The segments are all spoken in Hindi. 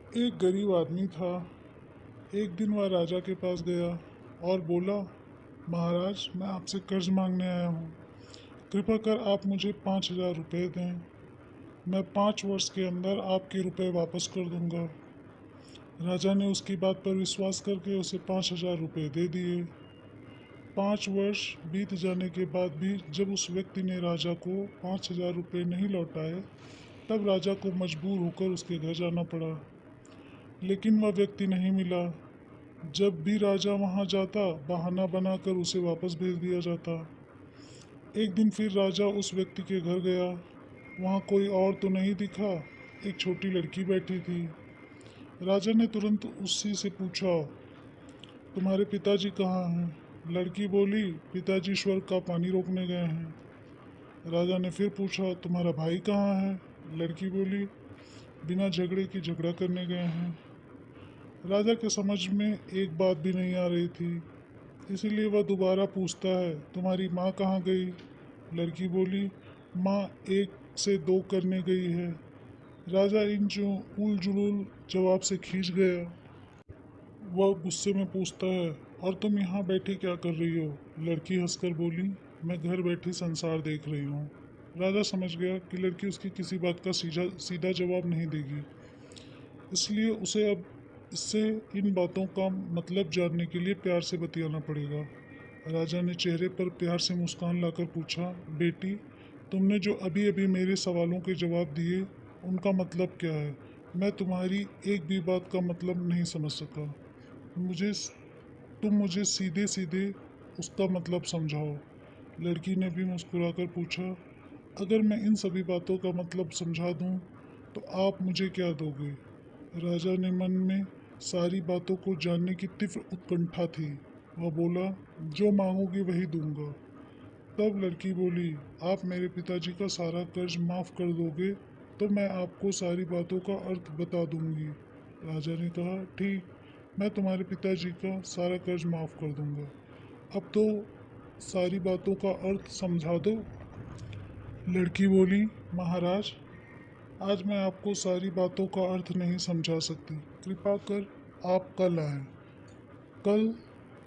एक गरीब आदमी था। एक दिन वह राजा के पास गया और बोला, महाराज, मैं आपसे कर्ज मांगने आया हूँ। कृपा कर आप मुझे 5,000 रुपये दें। मैं 5 वर्ष के अंदर आपके रुपए वापस कर दूंगा। राजा ने उसकी बात पर विश्वास करके उसे 5,000 रुपये दे दिए। 5 वर्ष बीत जाने के बाद भी जब उस व्यक्ति ने राजा को 5,000 रुपये नहीं लौटाए, तब राजा को मजबूर होकर उसके घर जाना पड़ा। लेकिन वह व्यक्ति नहीं मिला। जब भी राजा वहां जाता, बहाना बनाकर उसे वापस भेज दिया जाता। एक दिन फिर राजा उस व्यक्ति के घर गया। वहां कोई और तो नहीं दिखा, एक छोटी लड़की बैठी थी। राजा ने तुरंत उसी से पूछा, तुम्हारे पिताजी कहाँ हैं? लड़की बोली, पिताजी स्वर्ग का पानी रोकने गए हैं। राजा ने फिर पूछा, तुम्हारा भाई कहाँ है? लड़की बोली, बिना झगड़े की झगड़ा करने गए हैं। राजा के समझ में एक बात भी नहीं आ रही थी, इसीलिए वह दोबारा पूछता है, तुम्हारी माँ कहाँ गई? लड़की बोली, माँ 1 से 2 करने गई है। राजा इन जो उल जुलूल जवाब से खींच गया। वह गुस्से में पूछता है, और तुम यहाँ बैठी क्या कर रही हो? लड़की हंसकर बोली, मैं घर बैठी संसार देख रही हूँ। राजा समझ गया कि लड़की उसकी किसी बात का सीधा सीधा जवाब नहीं देगी, इसलिए उसे अब इससे इन बातों का मतलब जानने के लिए प्यार से बतियाना पड़ेगा। राजा ने चेहरे पर प्यार से मुस्कान लाकर पूछा, बेटी, तुमने जो अभी अभी मेरे सवालों के जवाब दिए, उनका मतलब क्या है? मैं तुम्हारी एक भी बात का मतलब नहीं समझ सका। मुझे तुम मुझे सीधे सीधे उसका मतलब समझाओ। लड़की ने भी मुस्कुराकर पूछा, अगर मैं इन सभी बातों का मतलब समझा दूं, तो आप मुझे क्या दोगे? राजा ने मन में सारी बातों को जानने की तीव्र उत्कंठा थी। वह बोला, जो मांगोगी वही दूंगा। तब लड़की बोली, आप मेरे पिताजी का सारा कर्ज माफ कर दोगे तो मैं आपको सारी बातों का अर्थ बता दूंगी। राजा ने कहा, ठीक, मैं तुम्हारे पिताजी का सारा कर्ज माफ कर दूंगा। अब तो सारी बातों का अर्थ समझा दो। लड़की बोली, महाराज, आज मैं आपको सारी बातों का अर्थ नहीं समझा सकती। कृपा कर आप कल आएं। कल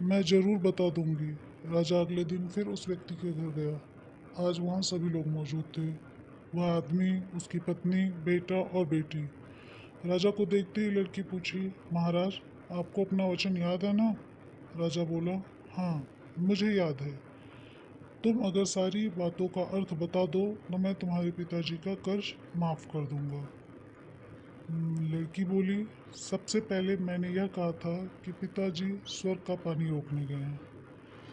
मैं जरूर बता दूंगी। राजा अगले दिन फिर उस व्यक्ति के घर गया। आज वहाँ सभी लोग मौजूद थे। वह आदमी, उसकी पत्नी, बेटा और बेटी। राजा को देखते ही लड़की पूछी, महाराज, आपको अपना वचन याद है ना? राजा बोला, हाँ, मुझे याद है। तुम अगर सारी बातों का अर्थ बता दो तो मैं तुम्हारे पिताजी का कर्ज माफ कर दूंगा। लड़की बोली, सबसे पहले मैंने यह कहा था कि पिताजी स्वर्ग का पानी रोकने गए हैं।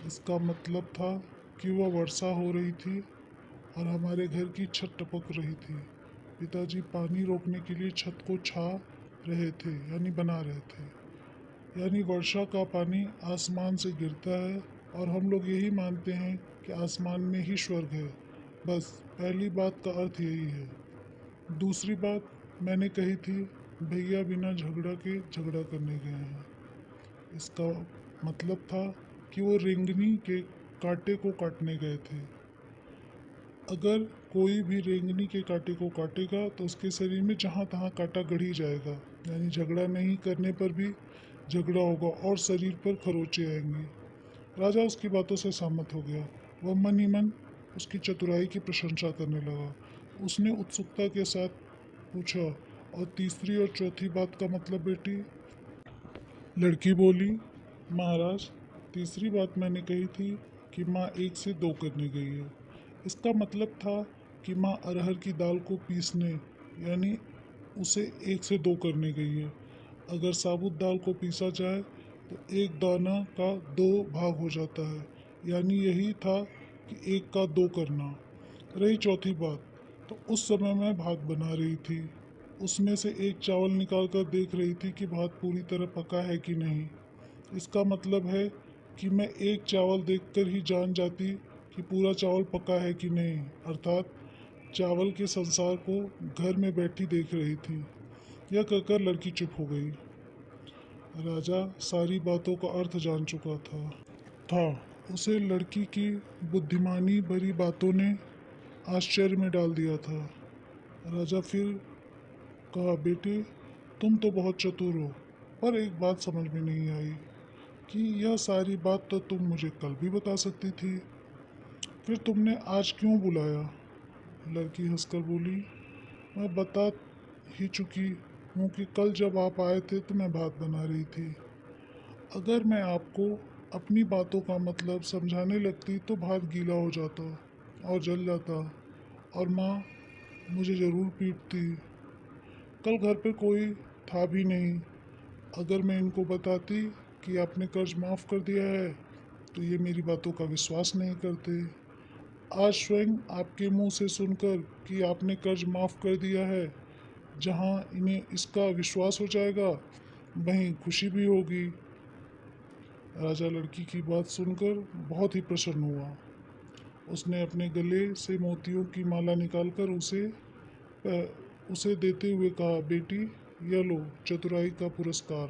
इसका मतलब था कि वह वर्षा हो रही थी और हमारे घर की छत टपक रही थी। पिताजी पानी रोकने के लिए छत को छा रहे थे, यानी बना रहे थे। यानी वर्षा का पानी आसमान से गिरता है और हम लोग यही मानते हैं कि आसमान में ही स्वर्ग है। बस पहली बात का अर्थ यही है। दूसरी बात मैंने कही थी, भैया बिना झगड़ा के झगड़ा करने गए हैं। इसका मतलब था कि वो रेंगनी के कांटे को काटने गए थे। अगर कोई भी रेंगनी के कांटे को काटेगा तो उसके शरीर में जहाँ तहाँ कांटा गड़ ही जाएगा, यानी झगड़ा नहीं करने पर भी झगड़ा होगा और शरीर पर खरोंचे आएंगे। राजा उसकी बातों से सहमत हो गया। वह मन ही मन उसकी चतुराई की प्रशंसा करने लगा। उसने उत्सुकता के साथ पूछा, और तीसरी और चौथी बात का मतलब बेटी? लड़की बोली, महाराज, तीसरी बात मैंने कही थी कि माँ 1 से 2 करने गई है। इसका मतलब था कि माँ अरहर की दाल को पीसने, यानी उसे 1 से 2 करने गई है। अगर साबुत दाल को पीसा जाए तो एक दाना का 2 भाग हो जाता है, यानी यही था कि 1 का 2 करना। रही चौथी बात, तो उस समय मैं भात बना रही थी। उसमें से एक चावल निकाल कर देख रही थी कि भात पूरी तरह पका है कि नहीं। इसका मतलब है कि मैं एक चावल देखकर ही जान जाती कि पूरा चावल पका है कि नहीं, अर्थात चावल के संसार को घर में बैठी देख रही थी। यह कहकर लड़की चुप हो गई। राजा सारी बातों का अर्थ जान चुका था। उसे लड़की की बुद्धिमानी भरी बातों ने आश्चर्य में डाल दिया था। राजा फिर कहा, बेटे, तुम तो बहुत चतुर हो, पर एक बात समझ में नहीं आई कि यह सारी बात तो तुम मुझे कल भी बता सकती थी, फिर तुमने आज क्यों बुलाया? लड़की हंसकर बोली, मैं बता ही चुकी हूँ कि कल जब आप आए थे तो मैं भात बना रही थी। अगर मैं आपको अपनी बातों का मतलब समझाने लगती तो भात गीला हो जाता और जल जाता, और माँ मुझे ज़रूर पीटती। कल घर पे कोई था भी नहीं। अगर मैं इनको बताती कि आपने कर्ज माफ़ कर दिया है तो ये मेरी बातों का विश्वास नहीं करते। आज स्वयं आपके मुंह से सुनकर कि आपने कर्ज माफ़ कर दिया है, जहां इन्हें इसका विश्वास हो जाएगा वहीं खुशी भी होगी। राजा लड़की की बात सुनकर बहुत ही प्रसन्न हुआ। उसने अपने गले से मोतियों की माला निकालकर उसे देते हुए कहा, बेटी यह लो चतुराई का पुरस्कार।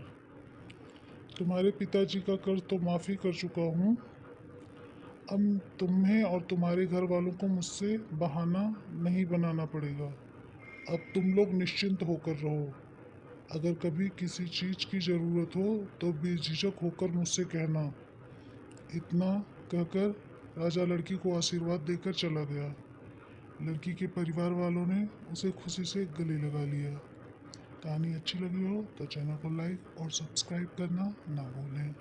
तुम्हारे पिताजी का कर्ज तो माफ़ी कर चुका हूँ। अब तुम्हें और तुम्हारे घर वालों को मुझसे बहाना नहीं बनाना पड़ेगा। अब तुम लोग निश्चिंत होकर रहो। अगर कभी किसी चीज़ की ज़रूरत हो तो बेझिझक होकर मुझसे कहना। इतना कहकर राजा लड़की को आशीर्वाद देकर चला गया। लड़की के परिवार वालों ने उसे खुशी से गले लगा लिया। कहानी अच्छी लगी हो तो चैनल को लाइक और सब्सक्राइब करना ना भूलें।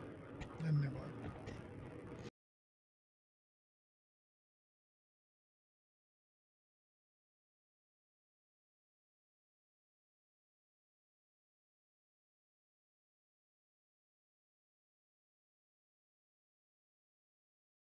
धन्यवाद।